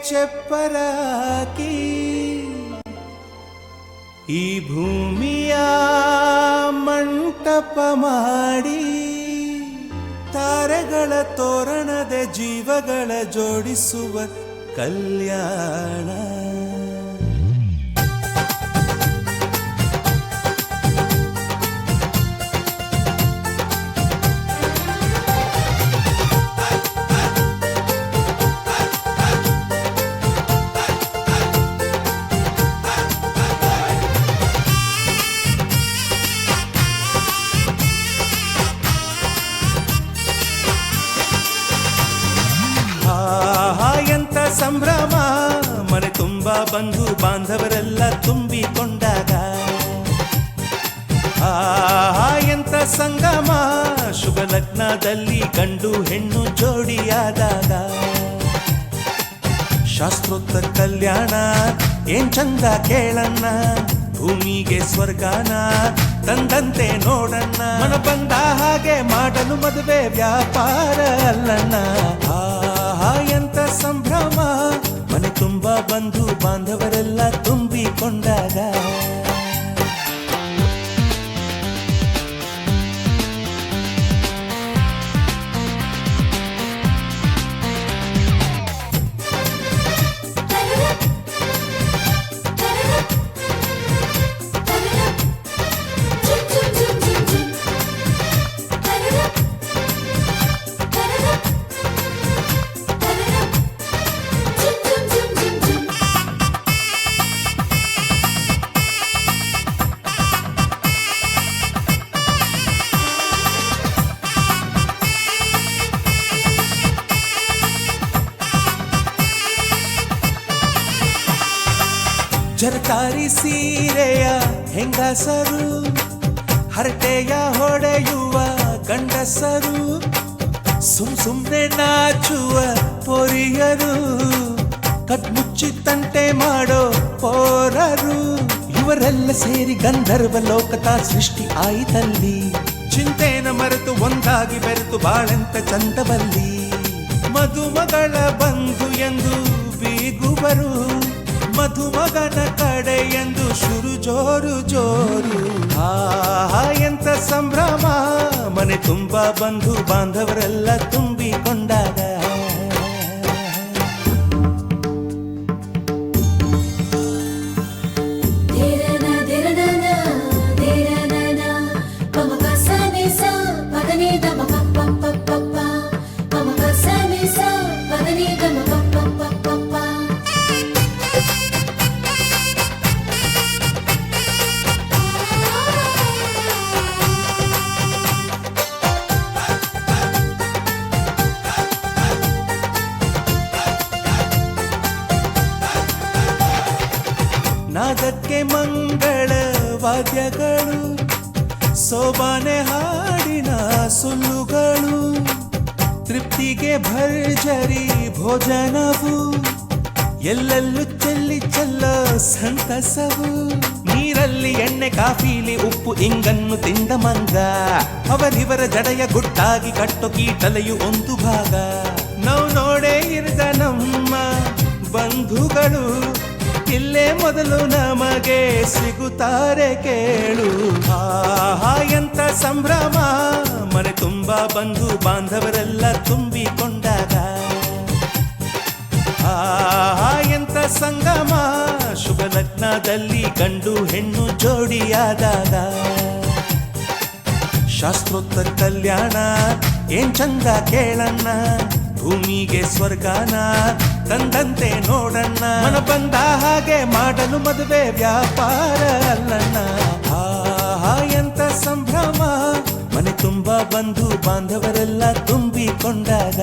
ಚೆಪ್ಪರಾಕಿ ಈ ಭೂಮಿಯ ಮಂಟಪ ಮಾಡಿ ತಾರೆಗಳ ತೋರಣದ ಜೀವಗಳ ಜೋಡಿಸುವ ಕಲ್ಯಾಣ. ಎಂತ ಸಂಭ್ರಮ ಮನೆ ತುಂಬ ಬಂಧು ಬಾಂಧವರೆಲ್ಲ ತುಂಬಿಕೊಂಡಾಗ. ಎಂತ ಸಂಗಮ ಶುಭ ಲಗ್ನದಲ್ಲಿ ಗಂಡು ಹೆಣ್ಣು ಜೋಡಿಯಾದಾಗ. ಶಾಸ್ತ್ರೋಕ್ತ ಕಲ್ಯಾಣ ಏನ್ ಚಂದ ಕೇಳಣ್ಣ, ಭೂಮಿಗೆ ಸ್ವರ್ಗಾನ ತಂದಂತೆ ನೋಡಣ್ಣ. ಮನ ಬಂದ ಹಾಗೆ ಮಾಡಲು ಮದುವೆ ವ್ಯಾಪಾರ ಅಲ್ಲಣ್ಣ. ಎಂತ ಸಂಭ್ರಮ ಮನೆ ತುಂಬ ಬಂಧು ಬಾಂಧವರೆಲ್ಲ ತುಂಬಿಕೊಂಡಾಗ. ಜರತಾರಿ ಸೀರೆಯ ಹೆಂಗಸರು, ಹರಟೆಯ ಹೊಡೆಯುವ ಗಂಡಸರು, ಸುಮ್ನೆ ನಾಚುವ ಪೊರಿಯರು, ಕದ್ಮುಚ್ಚಿ ತಂಟೆ ಮಾಡೋ ಪೋರರು, ಇವರೆಲ್ಲ ಸೇರಿ ಗಂಧರ್ವ ಲೋಕದ ಸೃಷ್ಟಿ ಆಯಿತಲ್ಲಿ. ಚಿಂತೆನ ಮರೆತು ಒಂದಾಗಿ ಬೆರೆತು ಬಾಳೆಂತ ಚಂದವಲ್ಲಿ. ಮದುಮಗಳ ಬಂಧು ಎಂದು ಬೀಗುವರು, ಮಧುಮಗನ ಕಡೆ ಎಂದು ಶುರು ಜೋರು ಜೋರು. ಎಂತ ಸಂಭ್ರಮ ಮನೆ ತುಂಬ ಬಂಧು ಬಾಂಧವರೆಲ್ಲ ತುಂಬಿಕೊಂಡಾಗ. ನಾದಕ್ಕೆ ಮಂಗಳ ವಾದ್ಯಗಳು, ಸೋಬಾನೆ ಹಾಡಿನ ಸುಳ್ಳುಗಳು, ತೃಪ್ತಿಗೆ ಭರ್ಜರಿ ಭೋಜನವು, ಎಲ್ಲೆಲ್ಲೂ ಚೆಲ್ಲಿ ಚೆಲ್ಲೋ ಸಂತಸವು. ನೀರಲ್ಲಿ ಎಣ್ಣೆ ಕಾಫಿಲಿ ಉಪ್ಪು ಇಂಗನ್ನು ತಿಂದ ಮಂಗ, ಅವರಿವರ ಜಡೆಯ ಗುಟ್ಟಾಗಿ ಕಟ್ಟೋ ಕೀಟಲೆಯು ಒಂದು ಭಾಗ. ನಾವು ನೋಡೇ ಇರದ ನಮ್ಮ ಬಂಧುಗಳು ಇಲ್ಲೇ ಮೊದಲು ನಮಗೆ ಸಿಗುತ್ತಾರೆ ಕೇಳು. ಎಂತ ಸಂಭ್ರಮ ಮನೆ ತುಂಬ ಬಂಧು ಬಾಂಧವರೆಲ್ಲ ತುಂಬಿಕೊಂಡಾಗ. ಎಂತ ಸಂಗಮ ಶುಭ ಲಗ್ನದಲ್ಲಿ ಗಂಡು ಹೆಣ್ಣು ಜೋಡಿಯಾದಾಗ. ಶಾಸ್ತ್ರೋಕ್ತ ಕಲ್ಯಾಣ ಏನ್ ಚಂದ ಕೇಳಣ್ಣ, ಭೂಮಿಗೆ ಸ್ವರ್ಗಾನ ತಂದಂತೆ ನೋಡಣ್ಣ. ಮನ ಬಂದ ಹಾಗೆ ಮಾಡಲು ಮದುವೆ ವ್ಯಾಪಾರ ಅಲ್ಲಣ್ಣ. ಎಂತ ಸಂಭ್ರಮ ಮನೆ ತುಂಬ ಬಂಧು ಬಾಂಧವರೆಲ್ಲ ತುಂಬಿಕೊಂಡಾಗ.